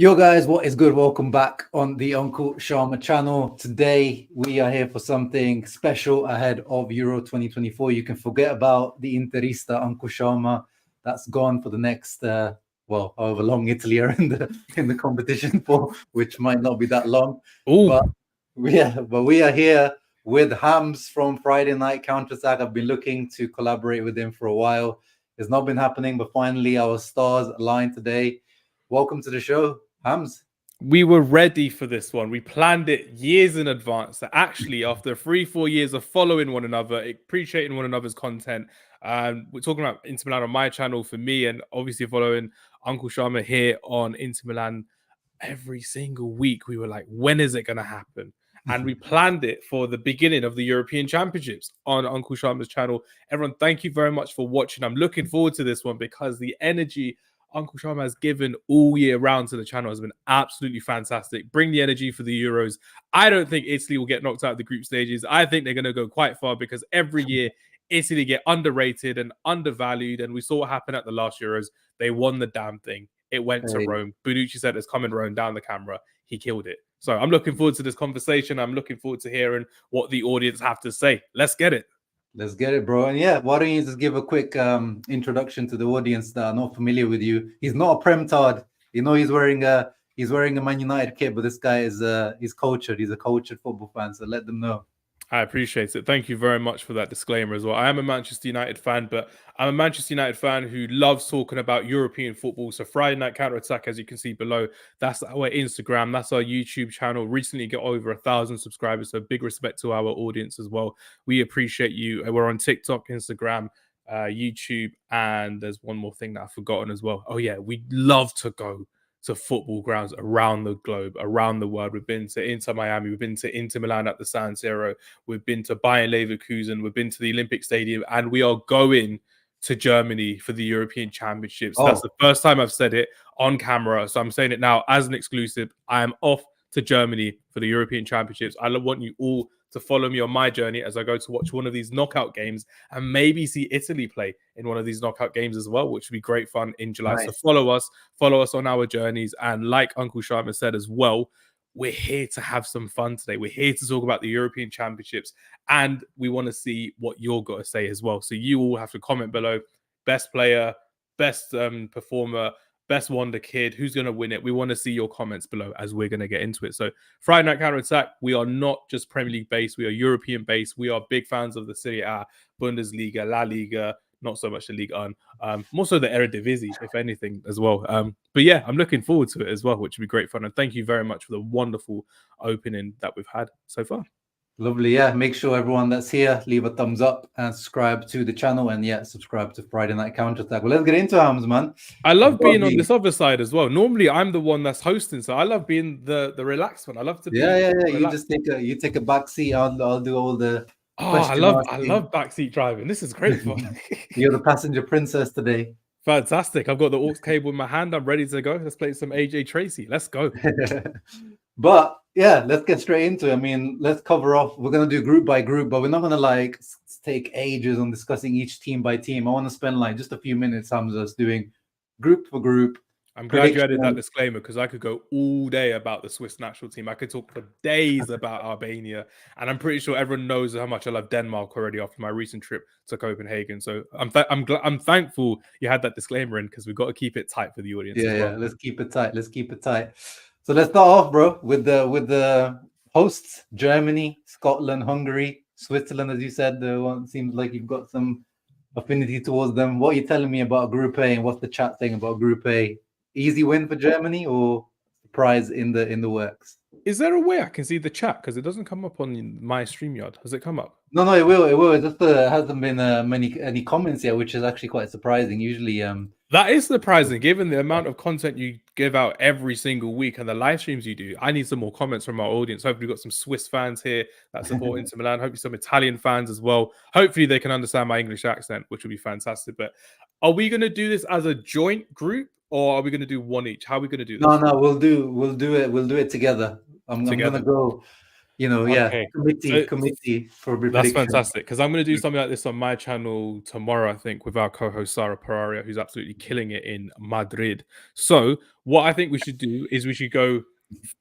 Yo guys, what is good? Welcome back on the Uncle Sharma channel. Today we are here for something special ahead of Euro 2024. You can forget about the Interista Uncle Sharma. That's gone for the next however long Italy are in the competition for, which might not be that long. Ooh. But we are here with Hams from Friday Night Counterattack. I've been looking to collaborate with him for a while. It's not been happening, but finally our stars aligned today. Welcome to the show, Hams. We were ready for this one. We planned it years in advance. So actually, after 3-4 years of following one another, appreciating one another's content, we're talking about Inter Milan on my channel for me, and obviously following Uncle Sharma here on Inter Milan every single week. We were like, when is it going to happen? And we planned it for the beginning of the European Championships on Uncle Sharma's channel. Everyone, thank you very much for watching. I'm looking forward to this one because the energy Uncle Sharma has given all year round to the channel has been absolutely fantastic. Bring the energy for the Euros. I don't think Italy will get knocked out of the group stages. I think they're going to go quite far because every year Italy get underrated and undervalued. And we saw what happened at the last Euros. They won the damn thing. It went to Rome. Bonucci said it's coming Rome down the camera. He killed it. So I'm looking forward to this conversation. I'm looking forward to hearing what the audience have to say. Let's get it. Let's get it, bro. And yeah, why don't you just give a quick introduction to the audience that are not familiar with you? He's not a Prem tard. You know, he's wearing a Man United kit, but this guy is he's cultured. He's a cultured football fan. So let them know. I appreciate it. Thank you very much for that disclaimer as well. I am a Manchester United fan, but I'm a Manchester United fan who loves talking about European football. So Friday Night Counterattack, as you can see below, that's our Instagram, that's our YouTube channel. Recently got over 1,000 subscribers, so big respect to our audience as well. We appreciate you. We're on TikTok, Instagram, YouTube, and there's one more thing that I've forgotten as well. Oh yeah, we love to go to football grounds around the globe, around the world. We've been to Inter Miami, we've been to Inter Milan at the San Siro, we've been to Bayern Leverkusen, we've been to the Olympic Stadium, and we are going to Germany for the European Championships. Oh. That's the first time I've said it on camera, so I'm saying it now as an exclusive. I am off to Germany for the European Championships. I want you all to follow me on my journey as I go to watch one of these knockout games and maybe see Italy play in one of these knockout games as well, which would be great fun in July. Nice. So follow us on our journeys. And like Uncle Sharma said as well, we're here to have some fun today. We're here to talk about the European Championships, and we want to see what you're got to say as well. So you all have to comment below, best player, best performer, best wonder kid, who's going to win it. We want to see your comments below as we're going to get into it. So Friday Night Counterattack, we are not just Premier League based, we are European based. We are big fans of the Serie A, Bundesliga, La Liga, not so much the Ligue 1, more so the Eredivisie, if anything, as well. But yeah, I'm looking forward to it as well, which would be great fun. And thank you very much for the wonderful opening that we've had so far. Lovely. Yeah, make sure everyone that's here leave a thumbs up and subscribe to the channel, and yeah, subscribe to Friday Night Counterattack. Well, let's get into Hams, man. I love being on this other side as well. Normally I'm the one that's hosting, so I love being the relaxed one. I love to be you just take a back seat. I'll do all the I love backseat driving. This is great fun. You're the passenger princess today. Fantastic. I've got the aux cable in my hand. I'm ready to go. Let's play some AJ Tracy. Let's go. But yeah, let's get straight into it. I mean, let's cover off. We're going to do group by group, but we're not going to like take ages on discussing each team by team. I want to spend like just a few minutes, Hamzah, doing group for group. I'm glad you added that disclaimer because I could go all day about the Swiss national team. I could talk for days about Albania, and I'm pretty sure everyone knows how much I love Denmark already after my recent trip to Copenhagen. So I'm thankful you had that disclaimer in because we've got to keep it tight for the audience. Yeah, let's keep it tight. Let's keep it tight. So let's start off, bro, with the hosts: Germany, Scotland, Hungary, Switzerland. As you said, the one seems like you've got some affinity towards them. What are you telling me about Group A, and what's the chat saying about Group A? Easy win for Germany or surprise in the works? Is there a way I can see the chat because it doesn't come up on my StreamYard? Has it come up? No, it will. It just hasn't been any comments yet, which is actually quite surprising. Usually, that is surprising given the amount of content you give out every single week and the live streams you do. I need some more comments from our audience. Hopefully, we've got some Swiss fans here that support Inter Milan. Hopefully, some Italian fans as well. Hopefully, they can understand my English accent, which would be fantastic. But are we going to do this as a joint group? Or are we going to do one each? How are we going to do this? No, we'll do it together. I'm going to go. Okay. committee for That's prediction. fantastic, because I'm going to do something like this on my channel tomorrow, I think, with our co-host Sarah Pararia, who's absolutely killing it in Madrid. So what I think we should do is we should go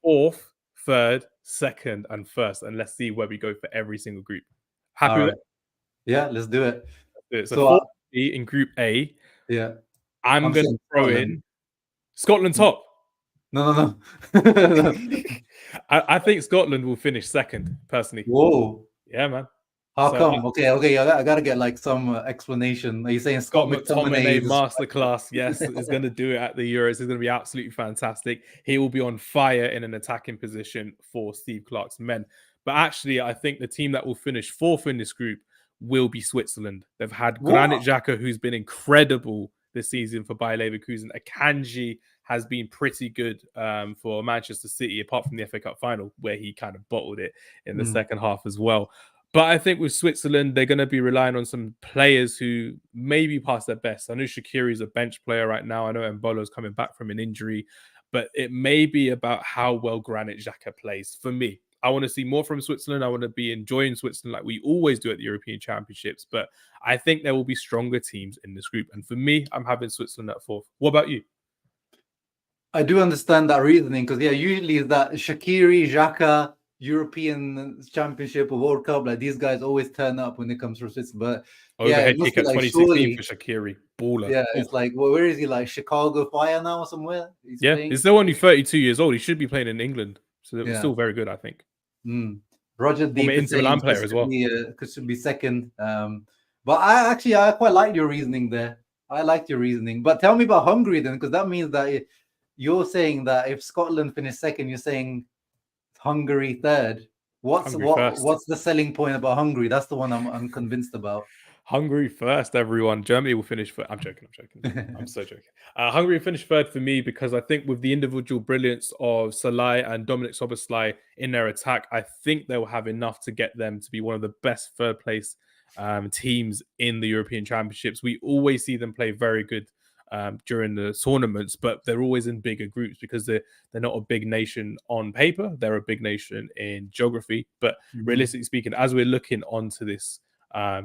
4th, 3rd, 2nd, and 1st, and let's see where we go for every single group. Happy All with right. Yeah, let's do it. it? So So 4th in Group A, yeah, I'm going to saying throw in Scotland top. No. I think Scotland will finish 2nd, personally. Whoa. Yeah, man. How So come? Okay. I gotta get like some explanation. Are you saying Scott Scott McTominay McTominay masterclass, yes, is going to do it at the Euros. It's going to be absolutely fantastic. He will be on fire in an attacking position for Steve Clarke's men. But actually, I think the team that will finish 4th in this group will be Switzerland. They've had Granit Xhaka, who's been incredible this season for Bayer Leverkusen. Akanji has been pretty good for Manchester City, apart from the FA Cup final, where he kind of bottled it in the second half as well. But I think with Switzerland, they're going to be relying on some players who maybe past their best. I know Shaqiri's a bench player right now. I know Mbolo's coming back from an injury. But it may be about how well Granit Xhaka plays. For me, I want to see more from Switzerland. I want to be enjoying Switzerland like we always do at the European Championships. But I think there will be stronger teams in this group. And for me, I'm having Switzerland at 4th. What about you? I do understand that reasoning because, usually is that Shaqiri, Xhaka, European Championship or World Cup, like these guys always turn up when it comes to Switzerland. But overhead kick at 2016 surely, for Shaqiri, baller. Yeah, it's like, well, where is he? Like Chicago Fire now or somewhere? He's still only 32 years old. He should be playing in England, so it's still very good, I think. Roger Deep Inter Milan player as well. Should be 2nd. But I quite liked your reasoning there. I liked your reasoning. But tell me about Hungary then, because that means that you're saying that if Scotland finish 2nd, you're saying Hungary 3rd. What's the selling point about Hungary? That's the one I'm convinced about. Hungary 1st, everyone. Germany will finish 3rd. I'm joking. I'm so joking. Hungary will finish 3rd for me because I think with the individual brilliance of Salai and Dominic Szoboszlai in their attack, I think they will have enough to get them to be one of the best 3rd place teams in the European Championships. We always see them play very good during the tournaments, but they're always in bigger groups because they're not a big nation on paper. They're a big nation in geography. But realistically speaking, as we're looking onto this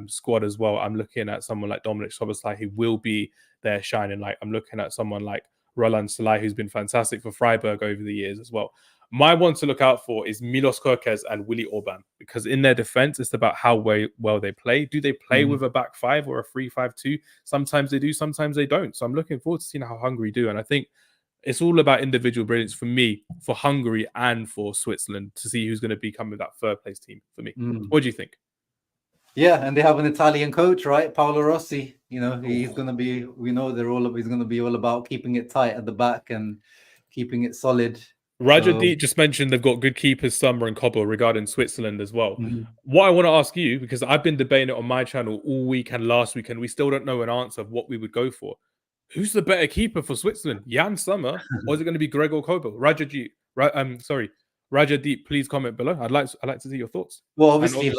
squad as well, I'm looking at someone like Dominic Szoboszlai, who will be their shining light. I'm looking at someone like Roland Salai, who's been fantastic for Freiburg over the years as well. My one to look out for is Milos Kerkez and Willy Orban, because in their defense, it's about how well they play. Do they play with a back 5 or a 3-5-2? Sometimes they do, sometimes they don't. So I'm looking forward to seeing how Hungary do. And I think it's all about individual brilliance for me, for Hungary and for Switzerland, to see who's going to become that 3rd place team for me. What do you think? Yeah, and they have an Italian coach, right? Paolo Rossi. He's going to be, he's going to be all about keeping it tight at the back and keeping it solid. Roger D just mentioned they've got good keepers, Summer and Cobble, regarding Switzerland as well. What I want to ask you, because I've been debating it on my channel all week and last week, and we still don't know an answer of what we would go for. Who's the better keeper for Switzerland? Jan Sommer, or is it going to be Gregor Kobel? Roger Deep, please comment below. I'd like to see your thoughts. Well, obviously,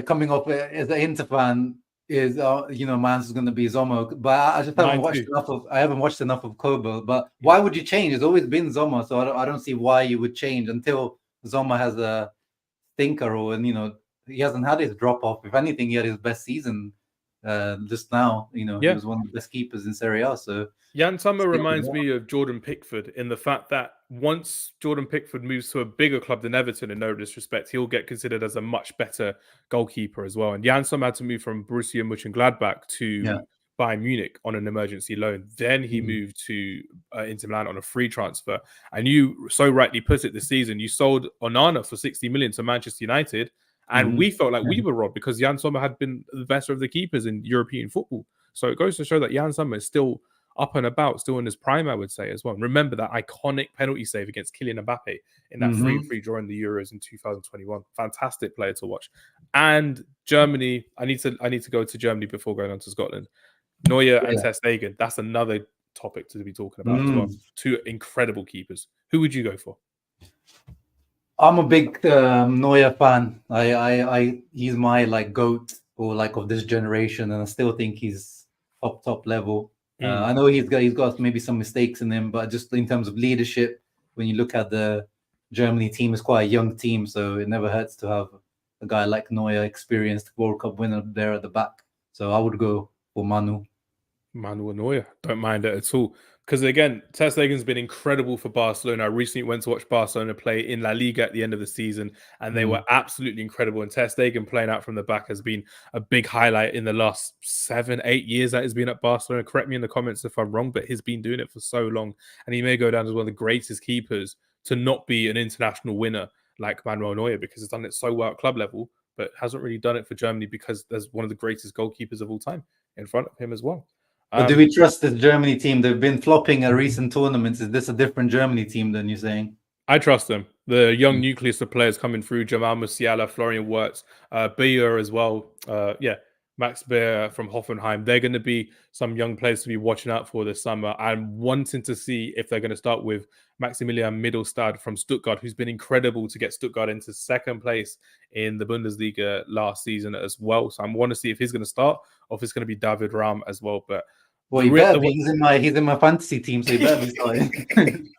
coming up as an Inter fan is man's going to be Sommer, but I just haven't watched enough of. I haven't watched enough of Kobel. But why would you change? It's always been Sommer, so I don't see why you would change until Sommer has a stinker, or he hasn't had his drop off. If anything, he had his best season just now. He was one of the best keepers in Serie A. So Jan Sommer reminds me of Jordan Pickford in the fact that once Jordan Pickford moves to a bigger club than Everton, in no disrespect, he'll get considered as a much better goalkeeper as well. And Jan Sommer had to move from Borussia Mönchengladbach to Bayern Munich on an emergency loan. Then he moved to Inter Milan on a free transfer. And you so rightly put it this season, you sold Onana for 60 million to Manchester United. And we felt like we were robbed because Jan Sommer had been the best of the keepers in European football. So it goes to show that Jan Sommer is still up and about, still in his prime, I would say as well. And remember that iconic penalty save against Kylian Mbappe in that 3-3 draw in the Euros in 2021. Fantastic player to watch. And Germany, I need to go to Germany before going on to Scotland. Neuer and Ter Stegen. That's another topic to be talking about as well. 2 incredible keepers. Who would you go for? I'm a big Neuer fan. He's my GOAT or of this generation, and I still think he's top level. I know he's got maybe some mistakes in him, but just in terms of leadership, when you look at the Germany team is quite a young team, so it never hurts to have a guy like Neuer, experienced World Cup winner, there at the back. So I would go for Manu. Manuel Neuer, don't mind it at all. Because again, Ter Stegen's been incredible for Barcelona. I recently went to watch Barcelona play in La Liga at the end of the season, and they were absolutely incredible. And Ter Stegen playing out from the back has been a big highlight in the last 7-8 years that he's been at Barcelona. Correct me in the comments if I'm wrong, but he's been doing it for so long, and he may go down as one of the greatest keepers to not be an international winner like Manuel Neuer, because he's done it so well at club level, but hasn't really done it for Germany because there's one of the greatest goalkeepers of all time in front of him as well. But do we trust this Germany team? They've been flopping at recent tournaments. Is this a different Germany team than you're saying? I trust them. The young nucleus of players coming through: Jamal Musiala, Florian Wirtz, Beer as well. Max Beer from Hoffenheim. They're going to be some young players to be watching out for this summer. I'm wanting to see if they're going to start with Maximilian Mittelstadt from Stuttgart, who's been incredible to get Stuttgart into second place in the Bundesliga last season as well. So I want to see if he's going to start or if it's going to be David Raum as well. But well, he's in my fantasy team, so he better be starting.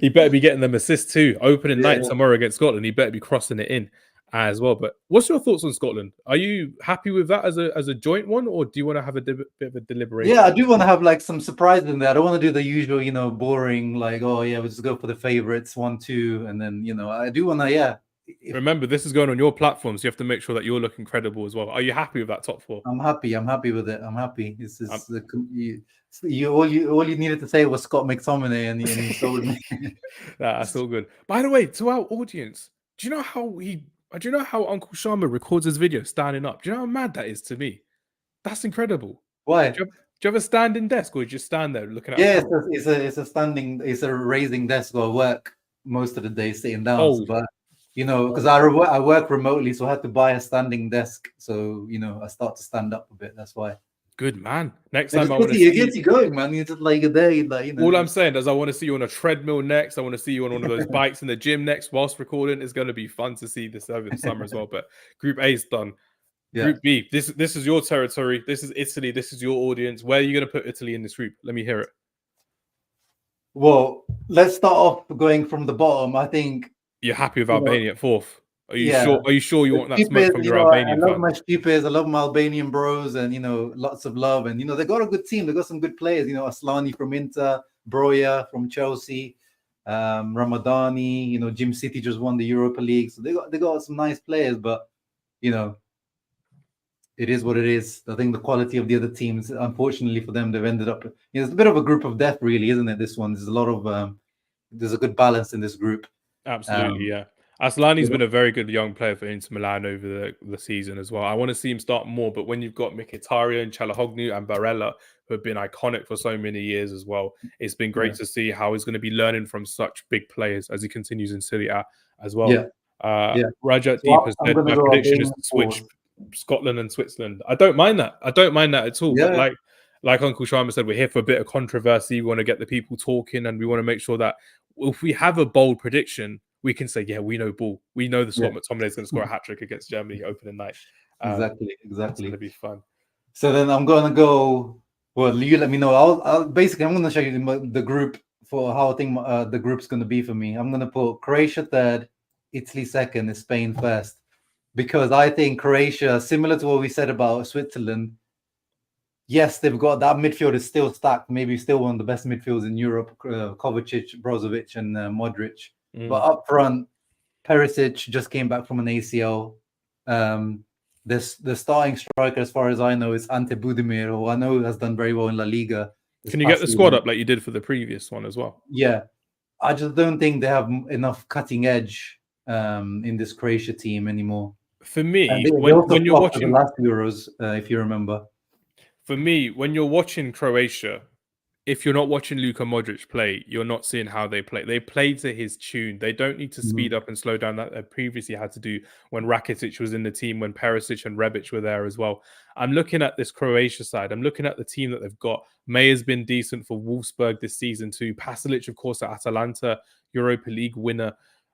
He better be getting them assists too. Opening night tomorrow against Scotland, he better be crossing it in as well. But what's your thoughts on Scotland? Are you happy with that as a joint one, or do you want to have a bit of a deliberation? Yeah, I do want to have like some surprise in there. I don't want to do the usual, boring, like, oh yeah, we'll just go for the favorites 1-2, and then I do want to, Remember, this is going on your platform, so you have to make sure that you're looking credible as well. Are you happy with that top four? I'm happy with it. I'm happy. This is all you needed to say was Scott McTominay, and you sold me. That's all good. By the way, to our audience, do you know how Uncle Sharma records his video standing up? Do you know how mad that is to me? That's incredible. Why? Do you have a standing desk, or you just stand there looking at? Yeah, it's a raising desk. Or work most of the day sitting down. Oh. But because I work remotely, so I had to buy a standing desk. So I start to stand up a bit. That's why. Good man. Next time I want to see you. It gets you going, man. You're just like a day, All I'm saying is I want to see you on a treadmill next. I want to see you on one of those bikes in the gym next whilst recording. It's going to be fun to see this over the summer as well. But Group A is done. Yeah. Group B. This is your territory. This is Italy. This is your audience. Where are you going to put Italy in this group? Let me hear it. Well, let's start off going from the bottom. I think you're happy with Albania at fourth. Are you sure? Are you sure you want that smoke from your Albanian? I love my stupids. I love my Albanian bros, and lots of love. And they got a good team. They got some good players. Aslani from Inter, Broja from Chelsea, Ramadani. Jim City just won the Europa League, so they got some nice players. But it is what it is. I think the quality of the other teams, unfortunately for them, they've ended up. It's a bit of a group of death, really, isn't it? This one. There's a lot of there's a good balance in this group. Absolutely, yeah. Aslani's been a very good young player for Inter Milan over the season as well. I want to see him start more, but when you've got Mkhitaryan, Çalhanoğlu, and Barella, who have been iconic for so many years as well, it's been great to see how he's going to be learning from such big players as he continues in Serie A as well. Rajat Deep has said my prediction is to switch Scotland and Switzerland. I don't mind that. I don't mind that at all. Yeah. But like Uncle Sharma said, we're here for a bit of controversy. We want to get the people talking, and we want to make sure that if we have a bold prediction, we can say, yeah, we know ball. We know the Scott McTominay is going to score a hat-trick against Germany opening night. Exactly. It's going to be fun. So then I'm going to go... Well, you let me know. I'm going to show you the group for how I think the group's going to be for me. I'm going to put Croatia third, Italy second, and Spain first. Because I think Croatia, similar to what we said about Switzerland, yes, they've got that midfield is still stacked. Maybe still one of the best midfields in Europe. Kovacic, Brozovic, and Modric. But up front, Perisic just came back from an ACL. The starting striker, as far as I know, is Ante Budimir, who I know has done very well in La Liga. Can you get the squad up like you did for the previous one as well? Yeah. I just don't think they have enough cutting edge in this Croatia team anymore. For me, when you're watching the last Euros, if you remember. For me, when you're watching Croatia, if you're not watching Luka Modric play, you're not seeing how they play. They play to his tune. They don't need to speed up and slow down that they previously had to do when Rakitic was in the team, when Perisic and Rebic were there as well. I'm looking at this Croatia side. I'm looking at the team that they've got. May has been decent for Wolfsburg this season too. Pasalic, of course, at Atalanta, Europa League winner.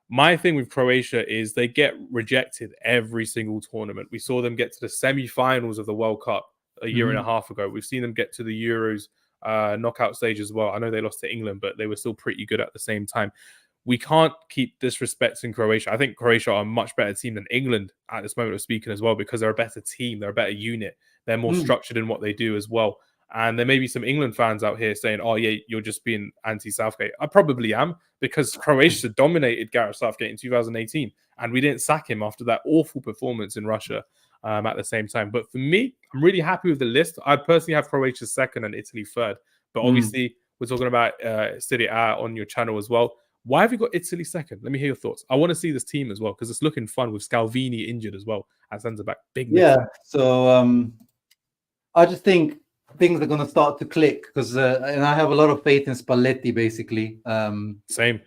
My thing with Croatia is they get rejected every single tournament. We saw them get to the semi-finals of the World Cup a year and a half ago. We've seen them get to the Euros knockout stage as well. I know they lost to England, but they were still pretty good at the same time. we can't keep disrespecting Croatia. I think Croatia are a much better team than England at this moment of speaking as well, because they're a better team, they're a better unit, they're more structured in what they do as well. And there may be some England fans out here saying, oh, yeah, you're just being anti-Southgate. I probably am, because Croatia dominated Gareth Southgate in 2018, and we didn't sack him after that awful performance in Russia at the same time. But for me, I'm really happy with the list. I personally have Croatia second and Italy third. But obviously, we're talking about Serie A on your channel as well. Why have you got Italy second? Let me hear your thoughts. I want to see this team as well, because it's looking fun with Scalvini injured as well at centre-back. Big yeah, so I just think things are going to start to click, because and I have a lot of faith in Spalletti, basically. Same.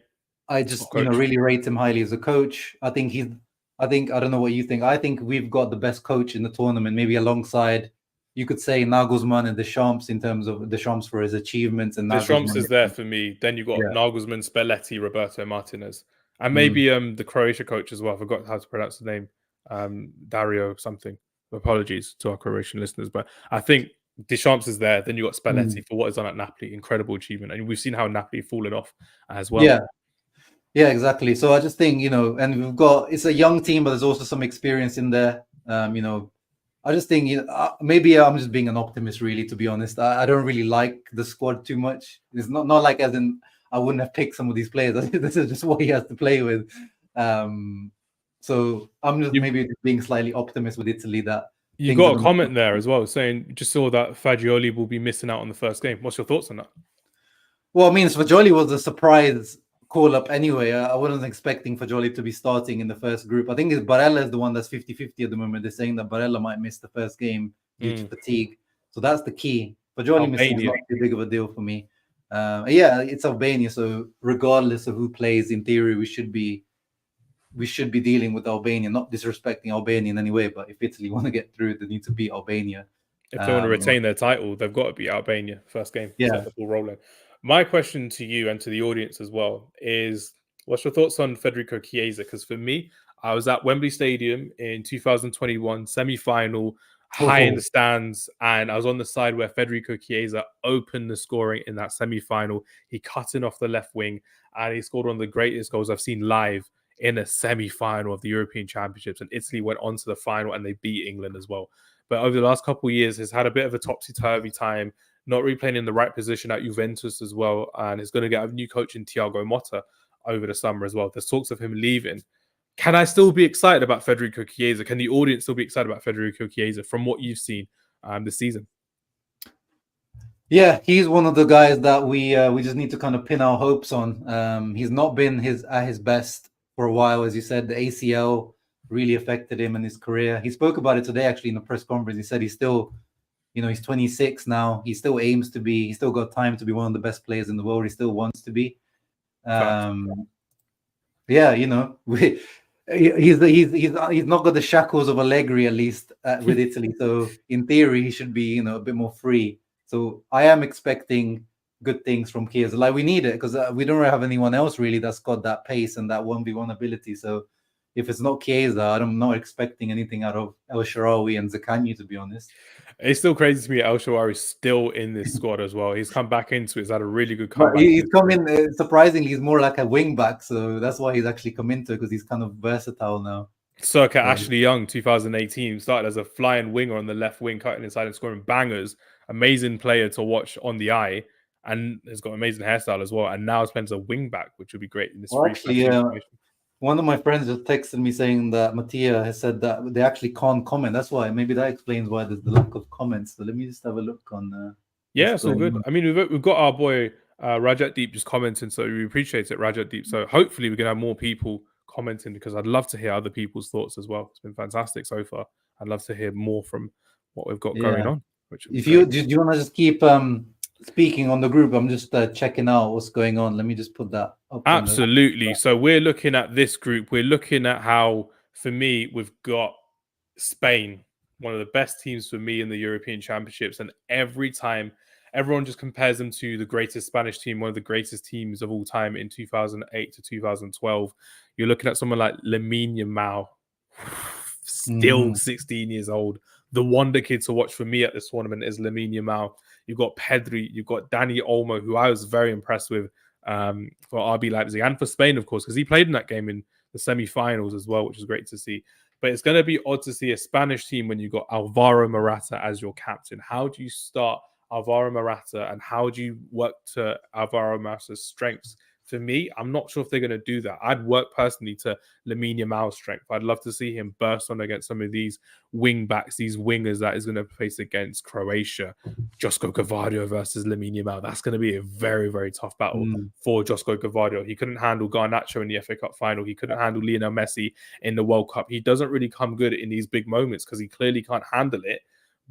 I just really rate him highly as a coach. I don't know what you think. I think we've got the best coach in the tournament, maybe alongside, you could say, Nagelsmann and Deschamps, in terms of Deschamps for his achievements. And Deschamps is there for me. Then you got Nagelsmann, Spalletti, Roberto Martinez, and maybe the Croatia coach as well. I forgot how to pronounce the name. Dario something. Apologies to our Croatian listeners, but I think Deschamps is there. Then you got Spalletti for what is done at Napoli. Incredible achievement. And we've seen how Napoli fallen off as well. Yeah, exactly. So I just think, and it's a young team, but there's also some experience in there. I just think, maybe I'm just being an optimist, really, to be honest. I don't really like the squad too much. It's not like as in I wouldn't have picked some of these players. This is just what he has to play with. So I'm just maybe being slightly optimist with Italy that you got a comment there as well saying, just saw that Fagioli will be missing out on the first game. What's your thoughts on that? Well, I mean, Fagioli was a surprise call up anyway. I wasn't expecting Fagioli to be starting in the first group. I think Barella is the one that's 50-50 at the moment. They're saying that Barella might miss the first game due to fatigue. So that's the key. Fagioli missing is not too big of a deal for me. It's Albania. So regardless of who plays, in theory, we should be dealing with Albania, not disrespecting Albania in any way, but if Italy want to get through, they need to beat Albania. If they want to retain their title, they've got to beat Albania first game. Set the ball rolling. My question to you and to the audience as well is, what's your thoughts on Federico Chiesa? Because for me, I was at Wembley Stadium in 2021, semi-final, high in the stands, and I was on the side where Federico Chiesa opened the scoring in that semi-final. He cut in off the left wing, and he scored one of the greatest goals I've seen live in a semi-final of the European Championships. And Italy went on to the final, and they beat England as well. But over the last couple of years, he's had a bit of a topsy-turvy time, not really playing in the right position at Juventus as well, and he's going to get a new coach in Thiago Motta over the summer as well. There's talks of him leaving. Can I still be excited about Federico Chiesa? Can the audience still be excited about Federico Chiesa from what you've seen this season? Yeah, he's one of the guys that we just need to kind of pin our hopes on. He's not been at his best for a while, as you said. The ACL really affected him in his career. He spoke about it today, actually, in a press conference. He said he's still, he's 26 now. He still aims to be. He's still got time to be one of the best players in the world. He still wants to be. He's not got the shackles of Allegri, at least with Italy. So in theory, he should be a bit more free. So I am expecting good things from Chiesa. Like, we need it, because we don't have anyone else really that's got that pace and that 1v1 ability. So if it's not Chiesa, I'm not expecting anything out of El Shaarawy and Zaccagni, to be honest. It's still crazy to me El Shaarawy is still in this squad as well. He's come back into it. He's had a really good comeback. He's come in, surprisingly, he's more like a wing back. So that's why he's actually come into it, because he's kind of versatile now. Circa Ashley Young, 2018, started as a flying winger on the left wing, cutting inside and scoring bangers. Amazing player to watch on the eye, and has got amazing hairstyle as well. And now he's playing as a wing back, which would be great in this free situation. One of my friends just texted me saying that Mattia has said that they actually can't comment. That's why. Maybe that explains why there's the lack of comments. So let me just have a look on. Yeah, it's all good. I mean, we've got our boy Rajat Deep just commenting, so we appreciate it, Rajat Deep. So hopefully we can have more people commenting, because I'd love to hear other people's thoughts as well. It's been fantastic so far. I'd love to hear more from what we've got going on. Do you want to just keep speaking on the group? I'm just checking out what's going on. Let me just put that up. Absolutely. So we're looking at this group. We're looking at how, for me, we've got Spain, one of the best teams for me in the European Championships. And every time, everyone just compares them to the greatest Spanish team, one of the greatest teams of all time in 2008 to 2012. You're looking at someone like Lamine Yamal, still 16 years old. The wonder kid to watch for me at this tournament is Lamine Yamal. You've got Pedri, you've got Dani Olmo, who I was very impressed with for RB Leipzig and for Spain, of course, because he played in that game in the semi-finals as well, which is great to see. But it's going to be odd to see a Spanish team when you've got Alvaro Morata as your captain. How do you start Alvaro Morata and how do you work to Alvaro Morata's strengths? For me, I'm not sure if they're going to do that. I'd work personally to Lamine Yamal's strength. I'd love to see him burst on against some of these wing backs, these wingers that is going to face against Croatia. Josko Gvardiol versus Lamine Yamal. That's going to be a very, very tough battle for Josko Gvardiol. He couldn't handle Garnacho in the FA Cup final. He couldn't handle Lionel Messi in the World Cup. He doesn't really come good in these big moments because he clearly can't handle it.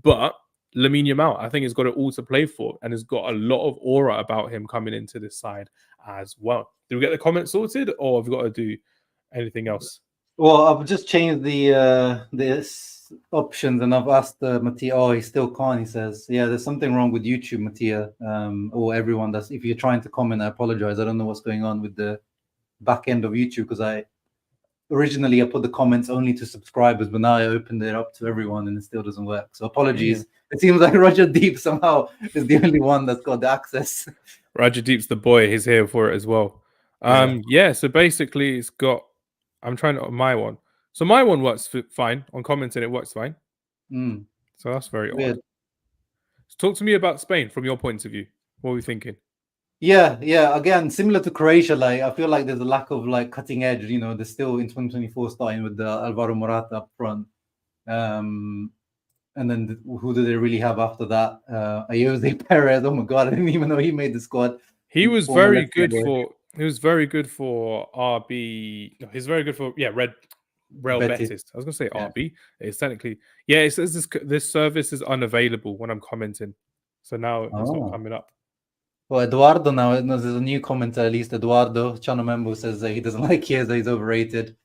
But Lamine Yamal, I think, has got it all to play for and has got a lot of aura about him coming into this side as well. Did we get the comments sorted, or have we got to do anything else? Well, I've just changed the options, and I've asked Mattia. Oh, he still can't. He says, "Yeah, there's something wrong with YouTube, Mattia, or everyone. That's if you're trying to comment, I apologize. I don't know what's going on with the back end of YouTube because originally I put the comments only to subscribers, but now I opened it up to everyone, and it still doesn't work. So apologies. It seems like Roger Deep somehow is the only one that's got the access." Roger Deep's the boy. He's here for it as well. So basically it's got, I'm trying to, my one. So my one works fine. On commenting, it works fine. So that's very odd. So talk to me about Spain from your point of view. What are we thinking? Yeah. Again, similar to Croatia, like I feel like there's a lack of like cutting edge. You know, they're still in 2024 starting with the Alvaro Morata up front. And then who do they really have after that? Jose Perez. Oh my god, I didn't even know he made the squad. He was very good for. He was very good for RB. No, he's very good for Real Betis. I was going to say RB. It's technically It says this service is unavailable when I'm commenting, so now it's not coming up. Well, Eduardo now. There's a new commenter, at least Eduardo Chanomembo says that he doesn't like Chiesa. He's overrated.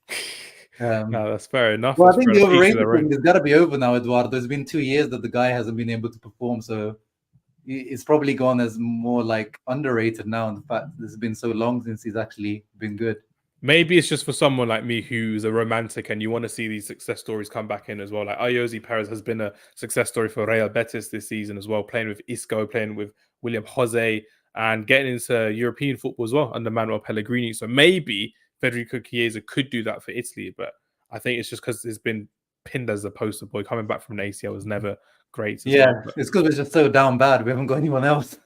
No, that's fair enough. Well, I think the overrated thing has got to be over now, Eduardo. It's been 2 years that the guy hasn't been able to perform, so it's probably gone as more like underrated now. In fact, it's been so long since he's actually been good. Maybe it's just for someone like me who's a romantic and you want to see these success stories come back in as well. Like Jose Perez has been a success story for Real Betis this season as well, playing with Isco, playing with William Jose, and getting into European football as well under Manuel Pellegrini. So maybe Federico Chiesa could do that for Italy, but I think it's just because it's been pinned as a poster boy. Coming back from an ACL was never great. It's because it's just so down bad. We haven't got anyone else.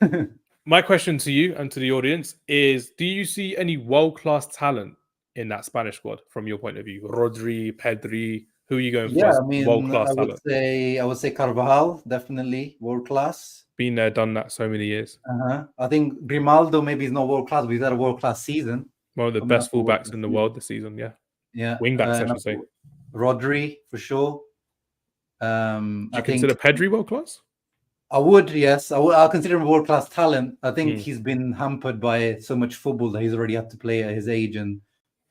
My question to you and to the audience is, do you see any world-class talent in that Spanish squad from your point of view? Rodri, Pedri, who are you going for? Yeah, I mean, I would say Carvajal, definitely world-class. Been there, done that so many years. I think Grimaldo maybe is not world-class, but he's had a world-class season. One of the best fullbacks in the world this season, wingbacks, I should say. Rodri, for sure. Do you consider Pedri world-class? I would, yes. I'll consider him a world-class talent. I think he's been hampered by so much football that he's already had to play at his age and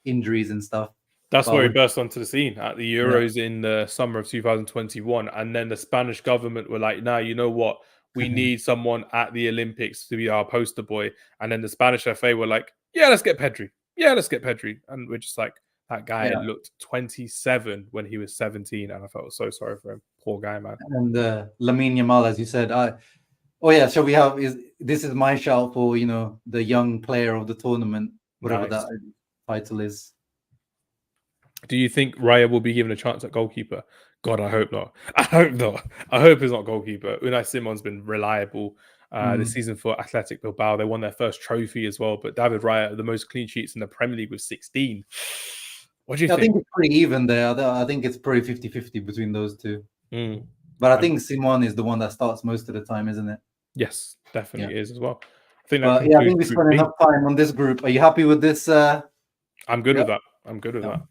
injuries and stuff. That's where he burst onto the scene at the Euros in the summer of 2021. And then the Spanish government were like, nah, you know what? We need someone at the Olympics to be our poster boy. And then the Spanish FA were like, yeah, let's get Pedri. And we're just like, that guy looked 27 when he was 17. And I felt so sorry for him. Poor guy, man. And Lamine Yamal, as you said, shall we have, this is my shout for, the young player of the tournament, whatever that title is. Do you think Raya will be given a chance at goalkeeper? God, I hope not. I hope he's not goalkeeper. Unai Simon's been reliable this season for Athletic Bilbao. They won their first trophy as well. But David Raya, the most clean sheets in the Premier League with 16. What do you think? I think it's pretty even there. I think it's pretty 50-50 between those two. But I think Simon is the one that starts most of the time, isn't it? Yes, definitely is as well. I think we spent enough time on this group. Are you happy with this? I'm good with that. that.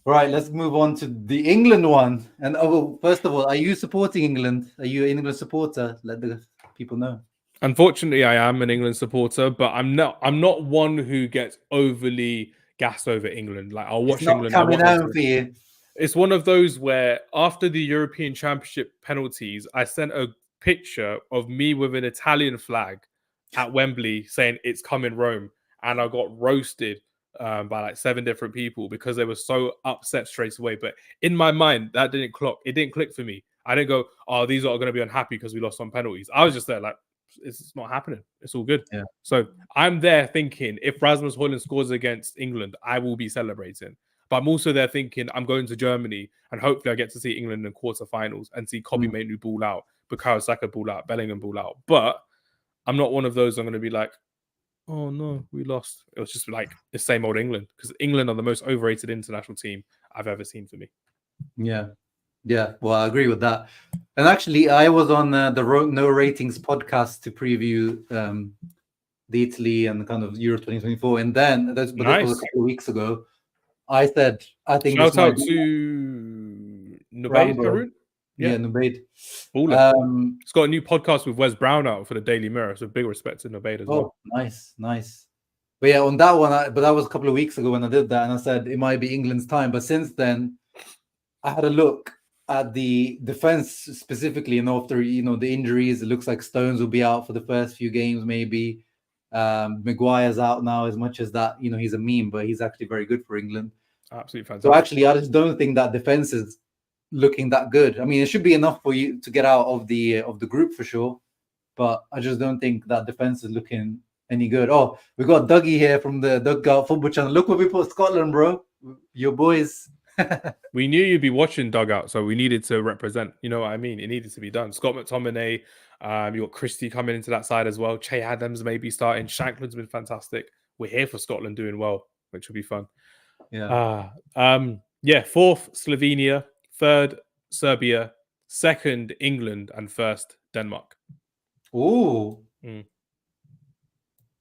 Right, let's move on to the England one. And first of all, are you supporting England? Are you an England supporter? Let the people know. Unfortunately, I am an England supporter, but I'm not one who gets overly gassed over England. Like I'll watch England. Coming out for you. It's one of those where after the European Championship penalties, I sent a picture of me with an Italian flag at Wembley saying it's coming Rome, and I got roasted by like 7 different people because they were so upset straight away. But in my mind, that didn't clock. It didn't click for me. I didn't go, oh, these are going to be unhappy because we lost on penalties. I was just there like, it's not happening. It's all good. Yeah. So I'm there thinking if Rasmus Højlund scores against England, I will be celebrating. But I'm also there thinking I'm going to Germany and hopefully I get to see England in quarterfinals and see Kobe Mainoo ball out, Bukayo Saka ball out, Bellingham ball out. But I'm not one of those I'm going to be like, oh no, we lost. It was just like the same old England, because England are the most overrated international team I've ever seen for me. Yeah. Well, I agree with that. And actually, I was on the No Ratings podcast to preview the Italy and kind of Euro 2024, and then this was a couple of weeks ago. I said, I think shout this might out be to Nubaid Rambo. Harun. Yeah, Nubaid. It's got a new podcast with Wes Brown out for the Daily Mirror, so big respect to Nubaid as well. Nice. But yeah, on that one, but that was a couple of weeks ago when I did that, and I said it might be England's time. But since then, I had a look at the defense specifically, and after the injuries, it looks like Stones will be out for the first few games, maybe. Maguire's out now, as much as that he's a meme, but he's actually very good for England. Absolutely fantastic. So actually, I just don't think that defense is looking that good. I mean, it should be enough for you to get out of the group for sure, but I just don't think that defense is looking any good. Oh, we got Dougie here from the Dugout Football Channel. Look what we put Scotland, bro. Your boys. We knew you'd be watching Dugout, so we needed to represent. You know what I mean? It needed to be done. Scott McTominay, you got Christie coming into that side as well. Che Adams maybe starting. Shankland's been fantastic. We're here for Scotland doing well, which will be fun. Yeah. Fourth, Slovenia. Third, Serbia. Second, England. And first, Denmark. Ooh.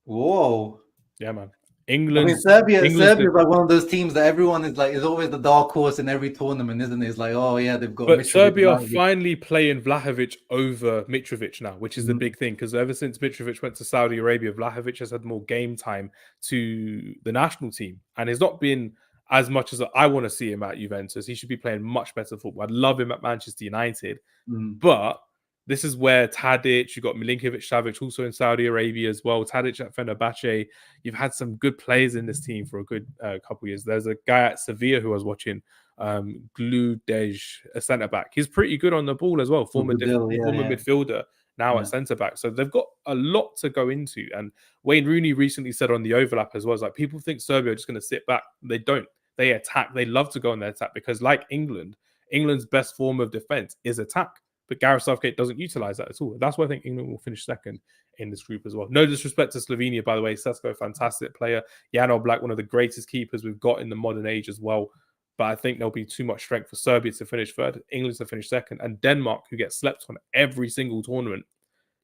Whoa. Yeah, man. England. I mean, Serbia is like one of those teams that everyone is always the dark horse in every tournament, isn't it? It's like, oh yeah, they've got. But Serbia are finally playing Vlahovic over Mitrovic now, which is the big thing, because ever since Mitrovic went to Saudi Arabia, Vlahovic has had more game time to the national team, and he's not been as much as I want to see him at Juventus. He should be playing much better football. I'd love him at Manchester United, but this is where Tadic, you've got Milinkovic-Savic also in Saudi Arabia as well. Tadic at Fenerbahce. You've had some good players in this team for a good couple of years. There's a guy at Sevilla who I was watching, Gludej, a centre-back. He's pretty good on the ball as well. Former midfielder, now at centre-back. So they've got a lot to go into. And Wayne Rooney recently said on the overlap as well, like, people think Serbia are just going to sit back. They don't. They attack. They love to go on their attack because, like England's best form of defence is attack. But Gareth Southgate doesn't utilize that at all. That's why I think England will finish second in this group as well. No disrespect to Slovenia, by the way. Sesko, fantastic player. Jan Oblak, one of the greatest keepers we've got in the modern age as well. But I think there'll be too much strength for Serbia to finish third, England to finish second, and Denmark, who gets slept on every single tournament.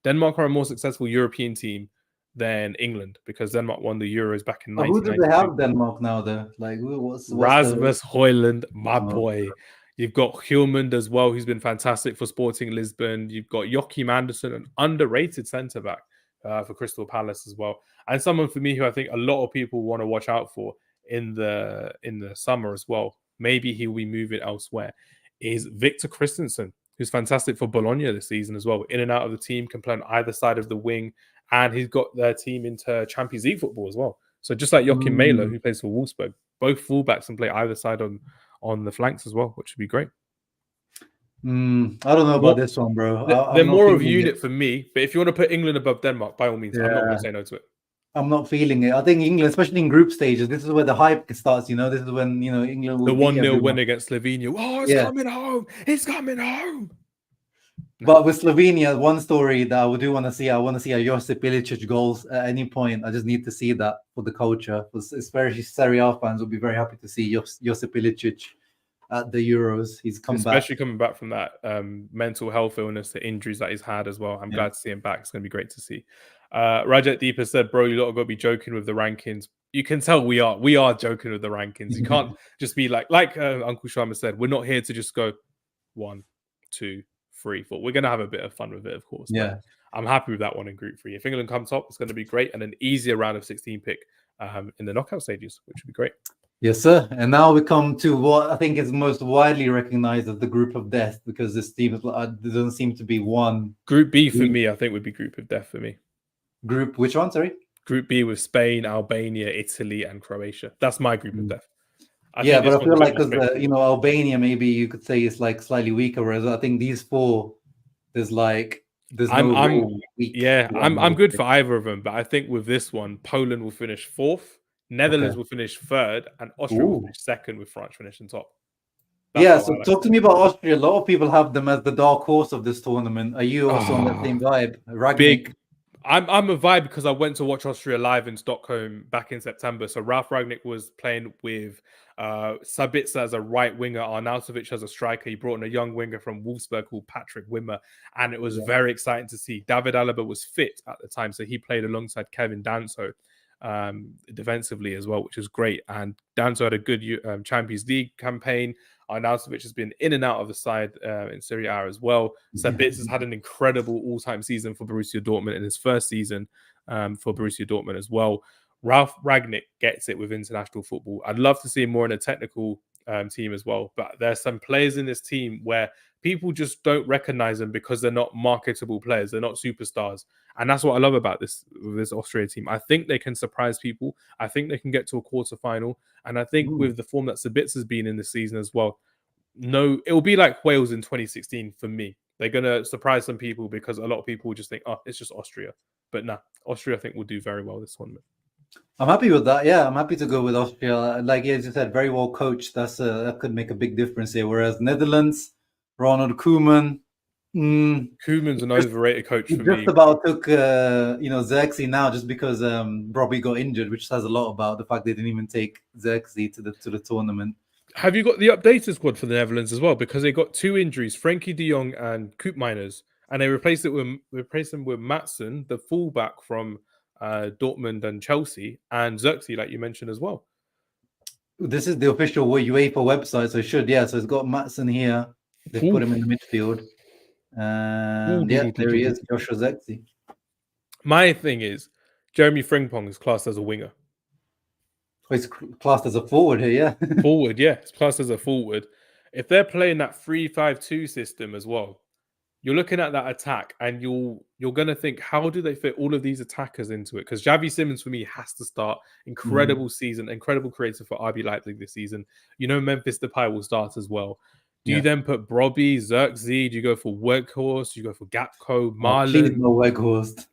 Denmark are a more successful European team than England because Denmark won the Euros back in 1992. Who do they have Denmark now, though? Like, what's Rasmus Højlund, my boy. You've got Hjulmand as well, who's been fantastic for Sporting Lisbon. You've got Joachim Andersen, an underrated centre-back for Crystal Palace as well. And someone for me who I think a lot of people want to watch out for in the summer as well, maybe he'll be moving elsewhere, is Victor Christensen, who's fantastic for Bologna this season as well. In and out of the team, can play on either side of the wing, and he's got their team into Champions League football as well. So just like Joachim Mæhle, who plays for Wolfsburg, both fullbacks can play either side on the flanks as well, which would be great. I don't know about this one, bro. They're more of a unit for me, but if you want to put England above Denmark, by all means, I'm not going to say no to it. I'm not feeling it. I think England, especially in group stages, this is where the hype starts. This is when England will the 1-0 win against Slovenia. Oh, it's coming home! It's coming home. But with Slovenia, one story that I do want to see, I want to see a Josip Ilicic goals at any point. I just need to see that for the culture. Especially Serie A fans will be very happy to see Josip Ilicic at the Euros. He's come back. Especially coming back from that mental health illness, the injuries that he's had as well. I'm glad to see him back. It's going to be great to see. Rajat Deepa said, bro, you lot have got to be joking with the rankings. You can tell we are joking with the rankings. You can't just be like Uncle Sharma said, we're not here to just go 1, 2, 3, 4. We're going to have a bit of fun with it, of course. Yeah. I'm happy with that one in Group 3. If England comes top, it's going to be great, and an easier round of 16 pick in the knockout stages, which would be great. Yes, sir. And now we come to what I think is most widely recognized as the group of death, because this team doesn't seem to be one. Group B for me, I think, would be group of death for me. Group, which one? Sorry? Group B with Spain, Albania, Italy, and Croatia. That's my group of death. But I feel like because Albania, maybe you could say is like slightly weaker, whereas I think these four, there's like there's I'm no I'm real weak yeah, one. I'm good for either of them, but I think with this one, Poland will finish fourth, Okay. Netherlands will finish third, and Austria will Ooh. finish second with France finishing top. That's Yeah, how so I like talk to me about Austria. A lot of people have them as the dark horse of this tournament. Are you also on that same it. vibe? Ragnick. Big. I'm a vibe because I went to watch Austria live in Stockholm back in September. So Ralf Ragnick was playing with Sabitzer as a right winger, Arnautovic as a striker. He brought in a young winger from Wolfsburg called Patrick Wimmer, and it was Yeah. very exciting to see. David Alaba was fit at the time, so he played alongside Kevin Danso defensively as well, which was great. And Danso had a good Champions League campaign. Arnautovic has been in and out of the side in Serie A as well. Sabitzer has had an incredible all-time season for Borussia Dortmund in his first season for Borussia Dortmund as well. Ralf Ragnick gets it with international football. I'd love to see him more in a technical team as well, but there's some players in this team where people just don't recognize them because they're not marketable players. They're not superstars. And that's what I love about this Austria team. I think they can surprise people. I think they can get to a quarterfinal. And I think with the form that Sabitzer's been in this season as well, no, it will be like Wales in 2016 for me. They're going to surprise some people because a lot of people will just think, oh, it's just Austria. But nah, Austria I think will do very well this tournament. I'm happy with that. Yeah, I'm happy to go with Austria. Like as you said, very well coached. That could make a big difference here. Whereas Netherlands, Ronald Koeman, Koeman's an overrated coach he for just me. about took Xerxes now just because Robbie got injured, which says a lot about the fact they didn't even take Xerxes to the tournament. Have you got the updated squad for the Netherlands as well? Because they got two injuries, Frankie de Jong and Koopmeiners, and they replaced them with Matson, the fullback from Dortmund and Chelsea, and Xerxes, like you mentioned as well. This is the official UEFA website, so it should, yeah. So it's got Matson here. They put him in the midfield. And yeah, there he is, Joshua Zexi. My thing is, Jeremy Frimpong is classed as a winger. He's classed as a forward here, yeah. Forward, yeah. It's classed as a forward. If they're playing that 3-5-2 system as well, you're looking at that attack and you're going to think, how do they fit all of these attackers into it? Because Xavi Simons, for me, has to start. Incredible season, incredible creator for RB Leipzig this season. You know Memphis Depay will start as well. Do you then put Brobby, Xerxes? Do you go for Weghorst? Do you go for Gapco, Marlon? Please no Weghorst.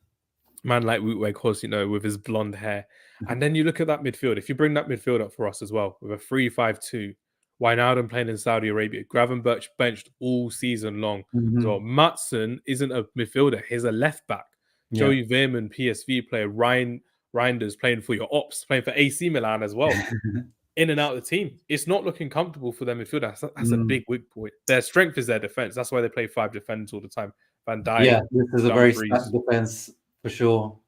Man like Wout Weghorst, with his blonde hair. And then you look at that midfield. If you bring that midfield up for us as well, with a 3-5-2, Wijnaldum playing in Saudi Arabia, Gravenberch benched all season long. So Matson isn't a midfielder; he's a left back. Joey Veerman, PSV player, Reinders playing for your ops, playing for AC Milan as well. In and out of the team, it's not looking comfortable for their midfielder. That's a big weak point. Their strength is their defense. That's why they play 5 defenders all the time. Van Dijk. Yeah, this is a very Dumfries. stacked defense for sure.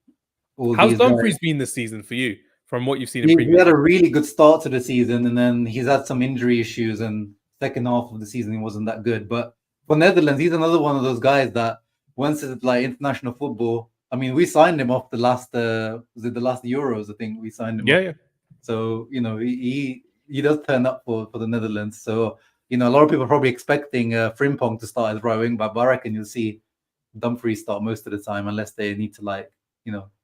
How's Dumfries been this season for you? From what you've seen in He had a really good start to the season, and then he's had some injury issues, and second half of the season he wasn't that good. But for Netherlands, he's another one of those guys that once it's like international football. I mean, we signed him off the last was it the last Euros? I think we signed him. Yeah. So he does turn up for the Netherlands. So a lot of people are probably expecting Frimpong to start as right wing back, but I reckon you'll see Dumfries start most of the time unless they need to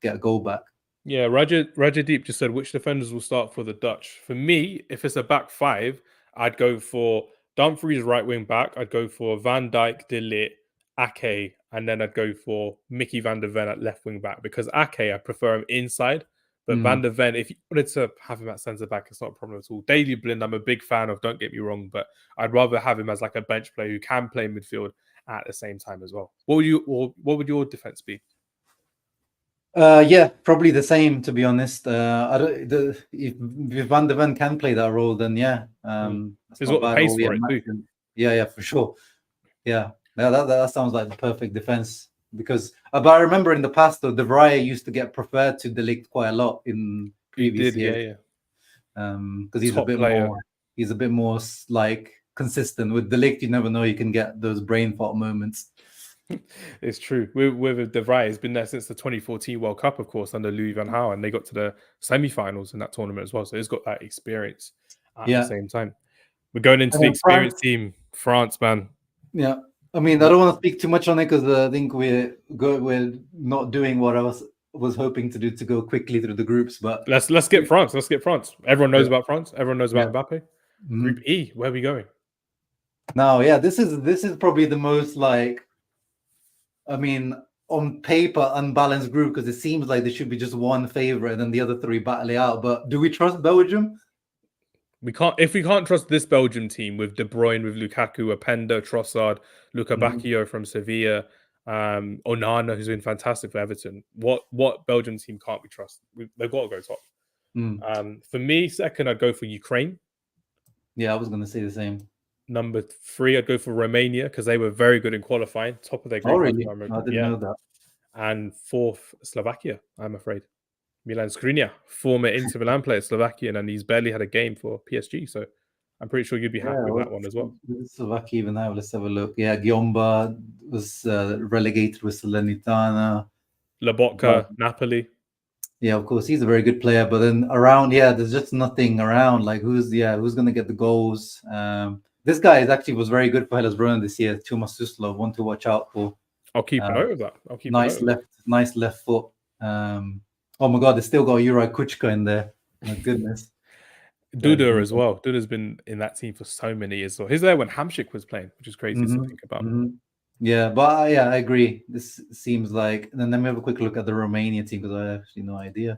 get a goal back. Yeah, Raja Deep just said which defenders will start for the Dutch. For me, if it's a back 5, I'd go for Dumfries right wing back. I'd go for Van Dijk, De Ligt, Ake, and then I'd go for Mickey van der Ven at left wing back because Ake, I prefer him inside. But Van der Ven, if you wanted to have him at centre back, it's not a problem at all. Daley Blind, I'm a big fan of, don't get me wrong, but I'd rather have him as like a bench player who can play midfield at the same time as well. What would your defense be? Yeah, probably the same, to be honest. If Van der Ven can play that role, then yeah, he's got the pace for it too. Yeah, for sure. Yeah, that sounds like the perfect defense because. But I remember in the past, though, De Vrij used to get preferred to De Ligt quite a lot in previous years. Because he's a bit more like consistent. With De Ligt, you never know; you can get those brain fart moments. It's true. With De Vrij, he's been there since the 2014 World Cup, of course, under Louis van Gaal, and they got to the semi-finals in that tournament as well. So he's got that experience at the same time. We're going into the experienced team, France, man. Yeah, I mean, I don't want to speak too much on it because I think we're not doing what I was hoping to do to go quickly through the groups. But let's get France. Let's get France. Everyone knows about France. Everyone knows about Mbappe. Group E, where are we going? Now, this is probably the most like. I mean, on paper, unbalanced group because it seems like there should be just one favorite and then the other three battle it out. But do we trust Belgium? We can't trust this Belgium team with De Bruyne, with Lukaku, Openda, Trossard, Luca Bacchio from Sevilla, Onana, who's been fantastic for Everton. What Belgium team can't we trust? They've got to go top. For me, second, I'd go for Ukraine. Yeah, I was going to say the same. Number 3, I'd go for Romania because they were very good in qualifying, top of their group. Oh, really? I didn't know that. And 4th, Slovakia, I'm afraid. Milan Skriniar, former Inter Milan player, Slovakian, and he's barely had a game for PSG. So I'm pretty sure you'd be happy with that one as well. Slovakia even now, let's have a look. Yeah, Giomba was relegated with Salernitana. Lobotka, Napoli. Yeah, of course, he's a very good player. But then around, there's just nothing around. Like who's going to get the goals? This guy was very good for Hellas Verona this year. Tomas Suslov, one to watch out for. I'll keep a note of that. Nice left foot. Oh my God, they still got Juraj Kučka in there. My goodness. Duda as well. Duda's been in that team for so many years. So he's there when Hamzah was playing, which is crazy to think about. Yeah, but I agree. This seems like. And then let me have a quick look at the Romania team because I have actually no idea.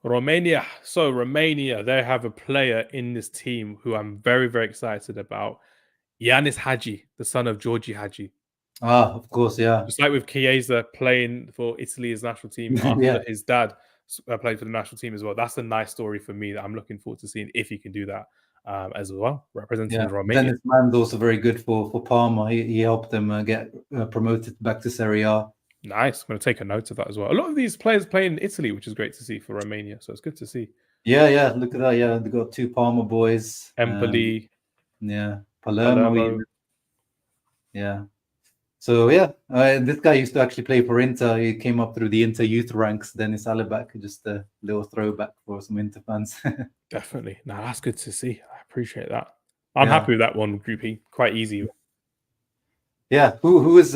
Romania. So Romania, they have a player in this team who I'm very, very excited about. Yanis Hagi, the son of Georgi Hagi. Ah, of course, yeah. Just like with Chiesa playing for Italy's national team after his dad played for the national team as well. That's a nice story for me that I'm looking forward to seeing if he can do that as well, representing Romania. Dennis Mann's also very good for Parma. He helped them get promoted back to Serie A. Nice. I'm going to take a note of that as well. A lot of these players play in Italy, which is great to see for Romania. So it's good to see. Yeah. Look at that. Yeah, they got 2 Parma boys. Empoli. Palermo. Yeah. So this guy used to actually play for Inter. He came up through the Inter youth ranks. Dennis Alibak, just a little throwback for some Inter fans. Definitely. No, that's good to see. I appreciate that. I'm happy with that one, Group E. Quite easy. Yeah. Who is?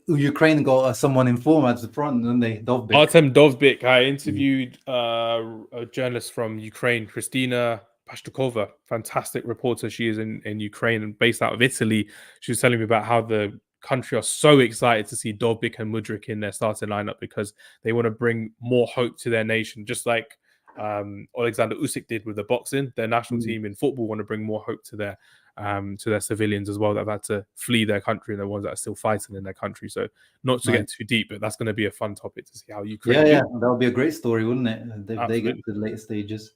Ukraine got someone in form at the front, didn't they? Dovbyk. Artem Dovbyk. I interviewed a journalist from Ukraine, Kristina Pashtukova, fantastic reporter. She is in Ukraine and based out of Italy. She was telling me about how the country are so excited to see Dovbyk and Mudryk in their starting lineup because they want to bring more hope to their nation, just like Alexander Usyk did with the boxing. Their national team in football want to bring more hope to their civilians as well that have had to flee their country and the ones that are still fighting in their country. So not to get too deep, but that's going to be a fun topic to see how Ukraine. Yeah, that would be a great story, wouldn't it? If they get to the later stages.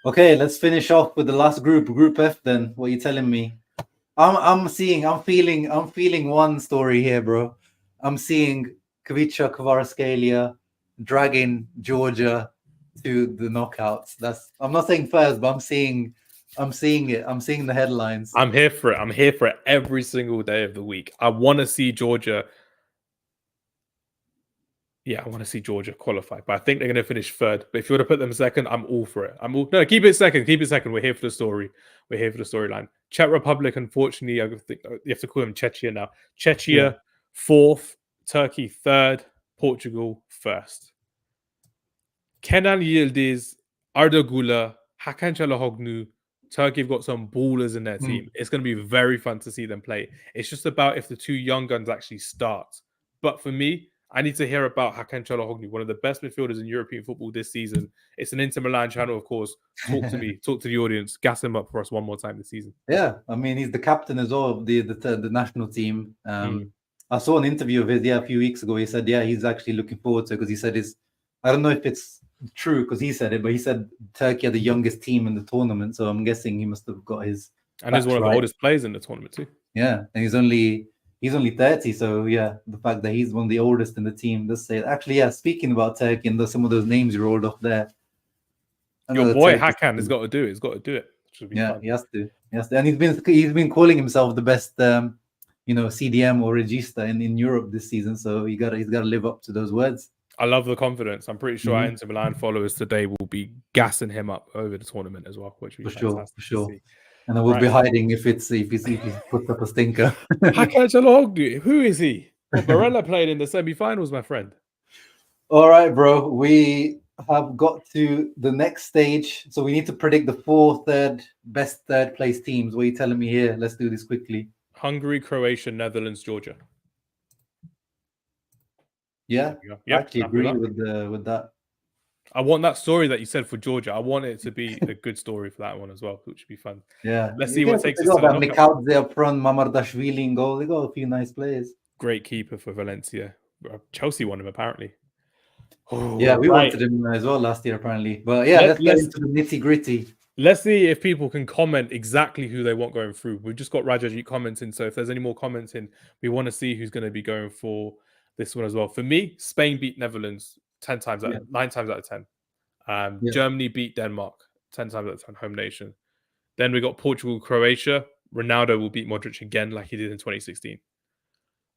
Okay, let's finish off with the last group, Group F. Then, what are you telling me? I'm feeling one story here, bro. I'm seeing Kvicha Kvaratskhelia dragging Georgia to the knockouts. I'm not saying first, but I'm seeing it. I'm seeing the headlines. I'm here for it. I'm here for it every single day of the week. I want to see Georgia. Yeah, I want to see Georgia qualify, but I think they're going to finish third. But if you want to put them second, I'm all for it. No, keep it second. Keep it second. We're here for the story. We're here for the storyline. Czech Republic, unfortunately, I think you have to call them Czechia now. Czechia, 4th. Turkey, 3rd. Portugal, 1st. Kenan Yildiz, Arda Güler, Hakan Çalhanoğlu, Turkey have got some ballers in their team. It's going to be very fun to see them play. It's just about if the 2 young guns actually start. But for me, I need to hear about Hakan Çalhanoğlu, one of the best midfielders in European football this season. It's an Inter Milan channel, of course. Talk to me, talk to the audience, gas him up for us one more time this season. Yeah, I mean, he's the captain as well of the national team. I saw an interview of his a few weeks ago. He said, he's actually looking forward to it because he said I don't know if it's true because he said it, but he said Turkey are the youngest team in the tournament. So I'm guessing he must have got his. And he's one of the oldest players in the tournament too. Yeah, and he's only 30. So the fact that he's one of the oldest in the team does say. Actually, speaking about Turkey and some of those names you rolled off there. Your boy Hakan has got to do it. He's got to do it. Yeah, he has to. And he's been calling himself the best, CDM or regista in Europe this season. So he's got to live up to those words. I love the confidence. I'm pretty sure our Inter Milan followers today will be gassing him up over the tournament as well, which would be fantastic to see. And then we'll be hiding if he puts up a stinker. Hakan Çalhanoğlu, who is he? Well, Barella played in the semi-finals, my friend. All right, bro. We have got to the next stage. So we need to predict the best third place teams. What are you telling me here? Let's do this quickly. Hungary, Croatia, Netherlands, Georgia. Yeah, Yep, I actually happy with agree that. with that. I want that story that you said for Georgia. I want it to be a good story for that one as well, which would be fun. Yeah, Let's you see what got takes they us to got the that knockout. Mikhail up front, Mamardashvili in goal. They got a few nice players. Great keeper for Valencia. Chelsea won him apparently. Yeah, we Right. wanted him as well last year, apparently. But yeah, let's get into the nitty gritty. Let's see if people can comment exactly who they want going through. We've just got Rajajit commenting, so if there's any more commenting, we want to see who's going to be going for this one as well. For me, Spain beat Netherlands 9 times out of 10. Germany beat Denmark 10 times out of 10, home nation. Then we got Portugal, Croatia. Ronaldo will beat Modric again like he did in 2016.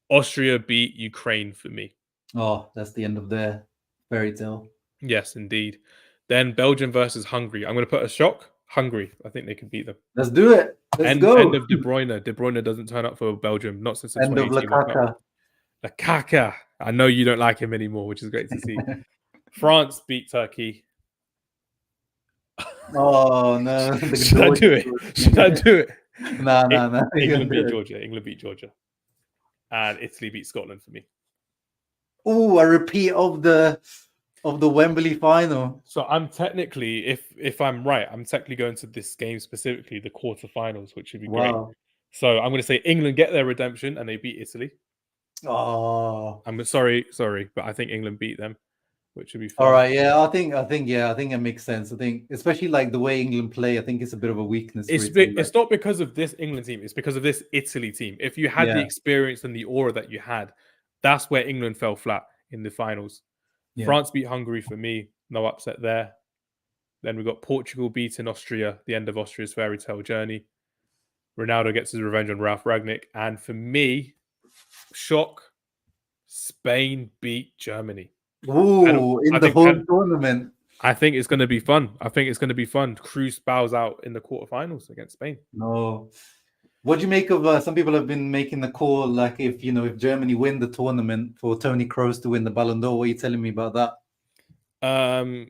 Austria beat Ukraine for me. Oh, that's the end of their fairy tale. Yes, indeed. Then Belgium versus Hungary. I'm going to put a shock. Hungary. I think they can beat them. Let's do it. Let's go. End of De Bruyne. De Bruyne doesn't turn up for Belgium, not since the End of 2018 World Cup. Lukaku. I know you don't like him anymore, which is great to see. France beat Turkey. Oh no! Should I do it? Should I do it? No. England beat Georgia. England beat Georgia, and Italy beat Scotland for me. Oh, a repeat of the Wembley final. So I'm technically, if I'm right, I'm technically going to this game specifically, the quarterfinals, which would be great. So I'm going to say England get their redemption and they beat Italy. Oh, I'm sorry, but I think England beat them, which would be fun. All right, yeah, I think it makes sense. I think, especially like the way England play, I think it's a bit of a weakness. It's not because of this England team; it's because of this Italy team. If you had the experience and the aura that you had, that's where England fell flat in the finals. Yeah. France beat Hungary for me, no upset there. Then we got Portugal beating Austria, the end of Austria's fairy tale journey. Ronaldo gets his revenge on Ralf Rangnick, and for me, shock, Spain beat Germany. Ooh, in the whole tournament. I think it's going to be fun. Cruz bows out in the quarterfinals against Spain. No. What do you make of some people have been making the call, like if Germany win the tournament, for Toni Kroos to win the Ballon d'Or? What are you telling me about that?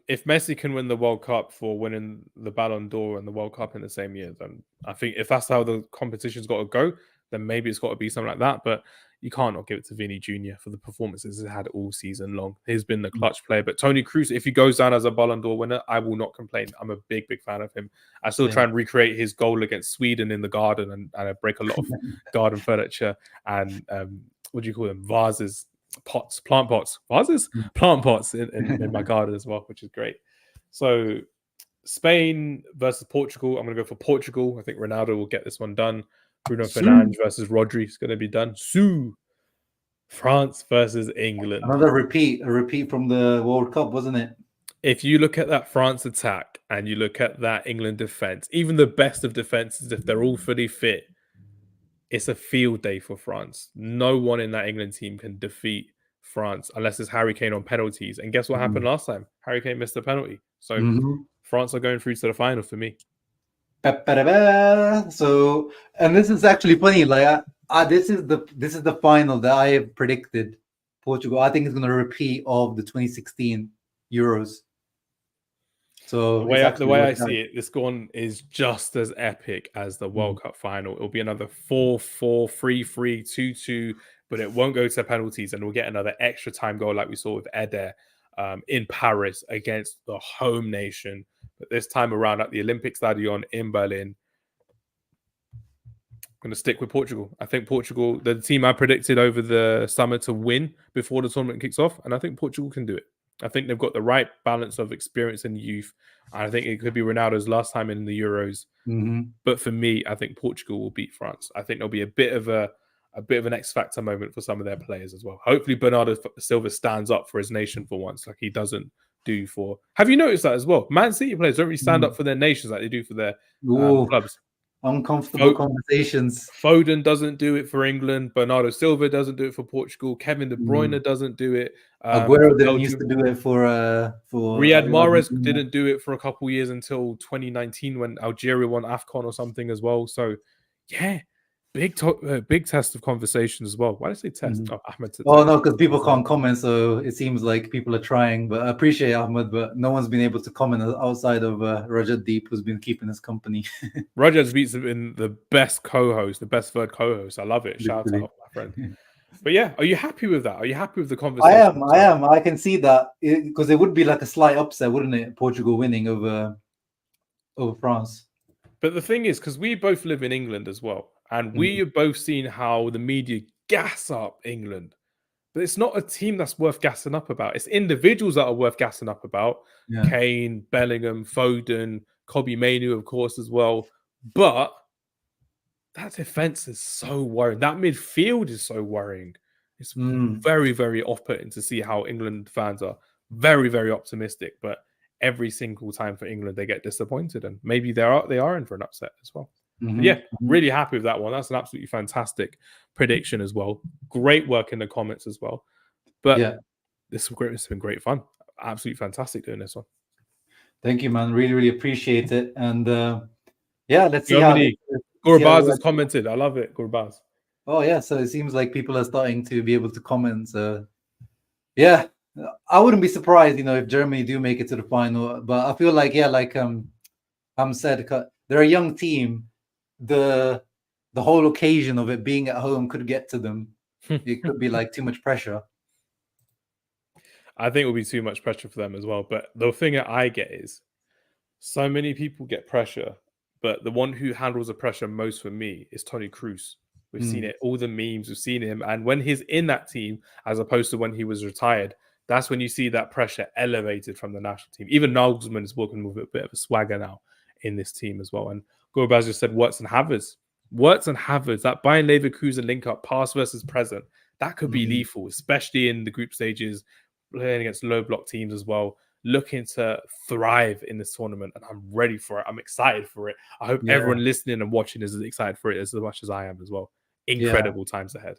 If Messi can win the World Cup for winning the Ballon d'Or and the World Cup in the same year, then I think if that's how the competition's got to go, then maybe it's got to be something like that. But you can't not give it to Vinny Jr. for the performances he's had all season long. He's been the clutch player. But Toni Kroos, if he goes down as a Ballon d'Or winner, I will not complain. I'm a big fan of him. I still try and recreate his goal against Sweden in the garden, and I break a lot of garden furniture and what do you call them? Vases, pots, plant pots, vases, plant pots in my garden as well, which is great. So Spain versus Portugal. I'm going to go for Portugal. I think Ronaldo will get this one done. Bruno Fernandes versus Rodri is going to be done. France versus England. Another repeat, a repeat from the World Cup, wasn't it? If you look at that France attack and you look at that England defense, even the best of defenses, if they're all fully fit, it's a field day for France. No one in that England team can defeat France unless it's Harry Kane on penalties. And guess what happened last time? Harry Kane missed a penalty. So France are going through to the final for me. So, and this is actually funny. Like, this is the final that I have predicted. Portugal, I think, is going to repeat of the 2016 Euros. So the way I see it, this one is just as epic as the World Cup final. It'll be another 4-4, 3-3, 2-2, but it won't go to penalties, and we'll get another extra time goal like we saw with Eder in Paris against the home nation. But this time around at the Olympic Stadion in Berlin, I'm going to stick with Portugal. I think Portugal, the team I predicted over the summer to win before the tournament kicks off, and I think Portugal can do it. I think they've got the right balance of experience and youth. And I think it could be Ronaldo's last time in the Euros. But for me, I think Portugal will beat France. I think there'll be a bit of an X factor moment for some of their players as well. Hopefully Bernardo Silva stands up for his nation for once, like he doesn't do for... Have you noticed that as well? Man City players don't really stand up for their nations like they do for their clubs. Uncomfortable conversations. Foden doesn't do it for England. Bernardo Silva doesn't do it for Portugal. Kevin De Bruyne doesn't do it. Aguero didn't used to do it for Riyad Mahrez didn't do it for a couple years until 2019 when Algeria won AFCON or something as well. So, yeah, big test of conversation as well. Why did I say test? Oh, Ahmed. No, because people can't comment, so it seems like people are trying. But I appreciate Ahmed, but no one's been able to comment outside of Rajat, who's been keeping us company. Rajat Deep's been the best co-host, the best third co-host. I love it. Shout out, my friend. But yeah, are you happy with that? Are you happy with the I conversation? am. I can see that because it would be like a slight upset, wouldn't it? Portugal winning over France. But the thing is, because we both live in England as well, and we Mhm. have both seen how the media gas up England. But it's not a team that's worth gassing up about. It's individuals that are worth gassing up about. Yeah. Kane, Bellingham, Foden, Kobe Mainu, of course, as well. But that defense is so worrying. That midfield is so worrying. It's Mm. very, very off-putting to see how England fans are very, very optimistic. But every single time for England, they get disappointed, and maybe they are in for an upset as well. But yeah, really happy with that one. That's an absolutely fantastic prediction as well. Great work in the comments as well. But Yeah. this has been great fun. Absolutely fantastic doing this one. Thank you, man. Really, really appreciate it. And yeah, let's see Germany. how Gurbaz has commented. I love it, Gurbaz. Oh yeah, so it seems like people are starting to be able to comment. So yeah, I wouldn't be surprised, if Germany do make it to the final. But I feel like like said, they're a young team. The whole occasion of it being at home could get to them. It could be like too much pressure. I think it will be too much pressure for them as well. But the thing that I get is so many people get pressure, but the one who handles the pressure most for me is Tony Cruz. We've seen it, all the memes, we've seen him. And when he's in that team, as opposed to when he was retired, that's when you see that pressure elevated from the national team. Even Nagelsmann is walking with a bit of a swagger now in this team as well. And Gorbaz just said Wirtz and Havertz. Wirtz and Havertz, that Bayern Leverkusen link up, past versus present, that could be lethal, especially in the group stages, playing against low block teams as well, looking to thrive in this tournament. And I'm ready for it. I'm excited for it. I hope everyone listening and watching is as excited for it as much as I am as well. Incredible times ahead.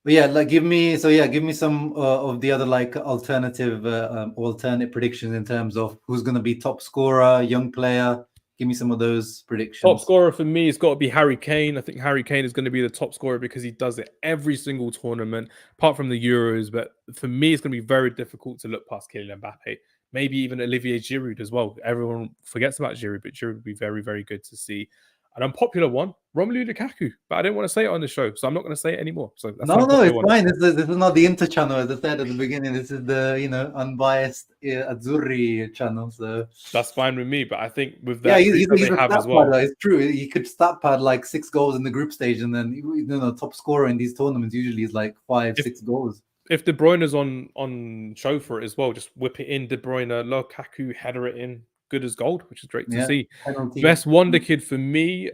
But yeah, like give me some of the other like alternate predictions in terms of who's going to be top scorer, young player. Give me some of those predictions. Top scorer for me has got to be Harry Kane. I think Harry Kane is going to be the top scorer because he does it every single tournament, apart from the Euros. But for me, it's going to be very difficult to look past Kylian Mbappe. Maybe even Olivier Giroud as well. Everyone forgets about Giroud, but Giroud would be very, very good to see. An unpopular one, Romelu Lukaku, but I didn't want to say it on the show, so I'm not going to say it anymore. So that's no, it's fine. This is not the Inter channel, as I said at the beginning. This is the unbiased Azzurri channel. So that's fine with me. But I think with that, he's they a have stat as well. padder. It's true. He could stat pad like 6 goals in the group stage, and then top scorer in these tournaments usually is like 5-6 goals. If De Bruyne's on show for it as well, just whip it in. De Bruyne, Lukaku, header it in. Good as gold, which is great to see. Penalty. Best wonder kid for me.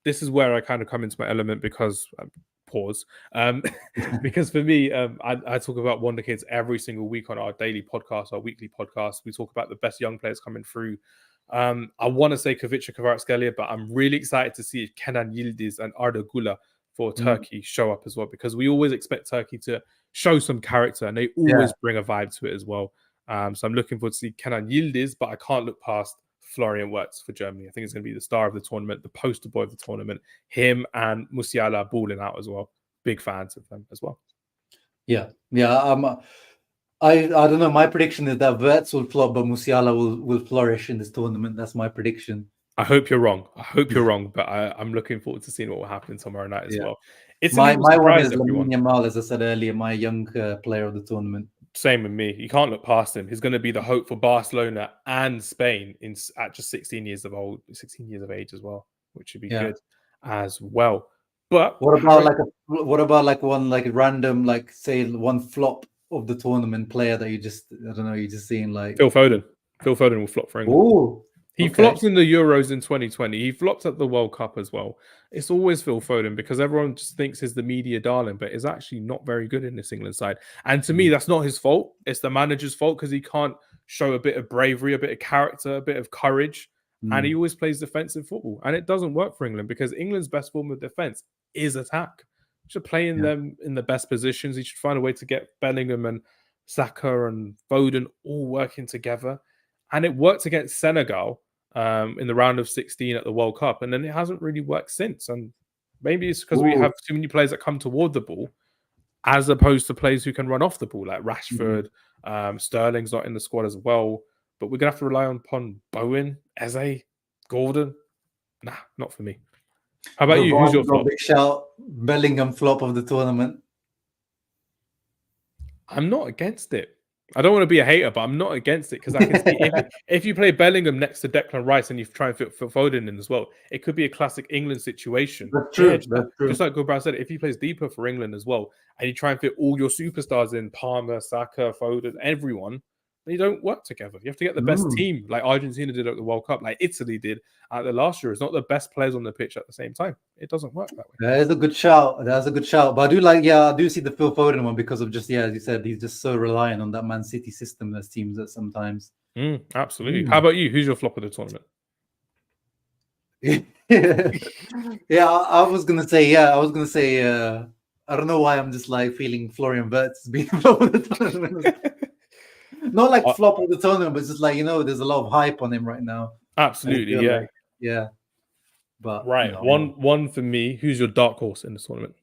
This is where I kind of come into my element because pause. Because for me, I talk about wonder kids every single week on our daily podcast, our weekly podcast. We talk about the best young players coming through. I want to say Kvicha Kvaratskhelia, but I'm really excited to see Kenan Yildiz and Arda Güler for Turkey show up as well, because we always expect Turkey to show some character, and they always bring a vibe to it as well. So I'm looking forward to see Kenan Yildiz, but I can't look past Florian Wirtz for Germany. I think it's going to be the star of the tournament, the poster boy of the tournament. Him and Musiala balling out as well. Big fans of them as well. Yeah. I don't know. My prediction is that Wirtz will flop, but Musiala will flourish in this tournament. That's my prediction. I hope you're wrong. But I'm looking forward to seeing what will happen tomorrow night as well. It's my one is Lamine Yamal, as I said earlier, my young player of the tournament. Same with me. You can't look past him. He's going to be the hope for Barcelona and Spain at just 16 years of age as well, which would be good as well. But what about one random say one flop of the tournament player that you're just seeing like Phil Foden. Phil Foden will flop for England. Ooh. He flopped in the Euros in 2020. He flopped at the World Cup as well. It's always Phil Foden because everyone just thinks he's the media darling, but is actually not very good in this England side. And to me, that's not his fault. It's the manager's fault because he can't show a bit of bravery, a bit of character, a bit of courage. And he always plays defensive football. And it doesn't work for England because England's best form of defense is attack. He should play them in the best positions. He should find a way to get Bellingham and Saka and Foden all working together. And it worked against Senegal in the round of 16 at the World Cup. And then it hasn't really worked since. And maybe it's because we have too many players that come toward the ball as opposed to players who can run off the ball, like Rashford. Sterling's not in the squad as well. But we're going to have to rely upon Bowen, Eze, Gordon. Nah, not for me. How about you? Who's your flop? Big shout, Bellingham flop of the tournament. I'm not against it. I don't want to be a hater, but I'm not against it because I can see if you play Bellingham next to Declan Rice and you try and fit Foden in as well, it could be a classic England situation. That's true. Just like Gobert said, if he plays deeper for England as well, and you try and fit all your superstars in, Palmer, Saka, Foden, everyone, they don't work together. You have to get the best team, like Argentina did at the World Cup, like Italy did at the last year. It's not the best players on the pitch at the same time. It doesn't work that way. That is a good shout. That's a good shout. But I do see the Phil Foden one because of just, as you said, he's just so reliant on that Man City system as teams that sometimes. Absolutely. How about you? Who's your flop of the tournament? I was gonna say, I don't know why I'm just like feeling Florian Wirtz being flop of the tournament. Not like flop of the tournament, but it's just like, there's a lot of hype on him right now. Absolutely, yeah. But right, one for me. Who's your dark horse in the tournament?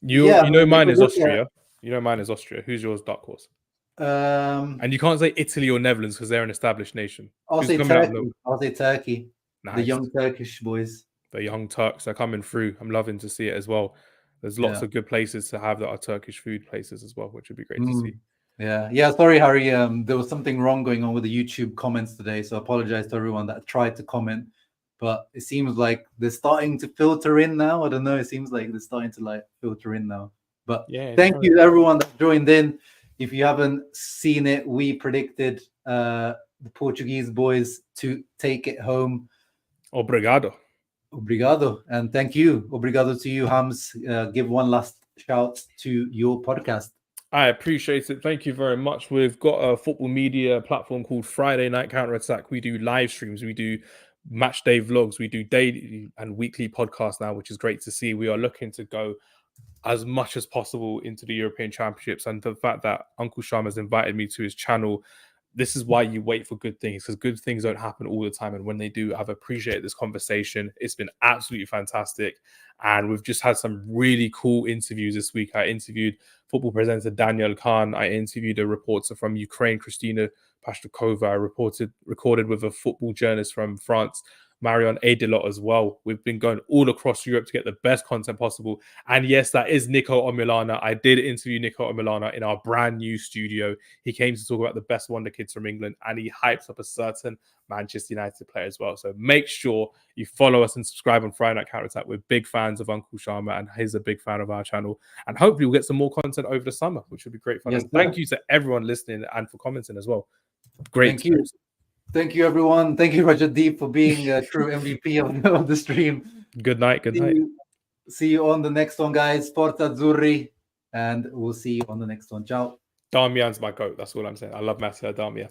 Mine is Austria. Mine is Austria. Who's yours, dark horse? And you can't say Italy or Netherlands because they're an established nation. I'll say Turkey. Nice. The young Turkish boys. The young Turks are coming through. I'm loving to see it as well. There's lots of good places to have that are Turkish food places as well, which would be great to see. Yeah. Sorry, Harry. There was something wrong going on with the YouTube comments today, so I apologize to everyone that tried to comment. But it seems like they're starting to filter in now. I don't know. It seems like they're starting to filter in now. But thank you to everyone that joined in. If you haven't seen it, we predicted the Portuguese boys to take it home. Obrigado. And thank you. Obrigado to you, Hams. Give one last shout to your podcast. I appreciate it. Thank you very much. We've got a football media platform called Friday Night Counter Attack. We do live streams. We do match day vlogs. We do daily and weekly podcasts now, which is great to see. We are looking to go as much as possible into the European Championships. And the fact that Uncle Sham has invited me to his channel, this is why you wait for good things, because good things don't happen all the time. And when they do, I've appreciated this conversation. It's been absolutely fantastic. And we've just had some really cool interviews this week. I interviewed football presenter Daniel Khan. I interviewed a reporter from Ukraine, Kristina Pashtukova. I recorded with a football journalist from France, Marion Edelot, as well. We've been going all across Europe to get the best content possible. And yes, that is Nico Omilana. I did interview Nico Omilana in our brand new studio. He came to talk about the best wonder kids from England, and he hypes up a certain Manchester United player as well. So make sure you follow us and subscribe on Friday Night Counter Attack. We're big fans of Uncle Sharma, and he's a big fan of our channel. And hopefully we'll get some more content over the summer, which would be great fun. Yes, thank you to everyone listening and for commenting as well. Great. Thank you. Thank you, everyone. Thank you, Raja Deep, for being a true MVP of the stream. Good night. See you on the next one, guys. Forza Azzurri, and we'll see you on the next one. Ciao. Damian's my goat. That's all I'm saying. I love Matteo Damian.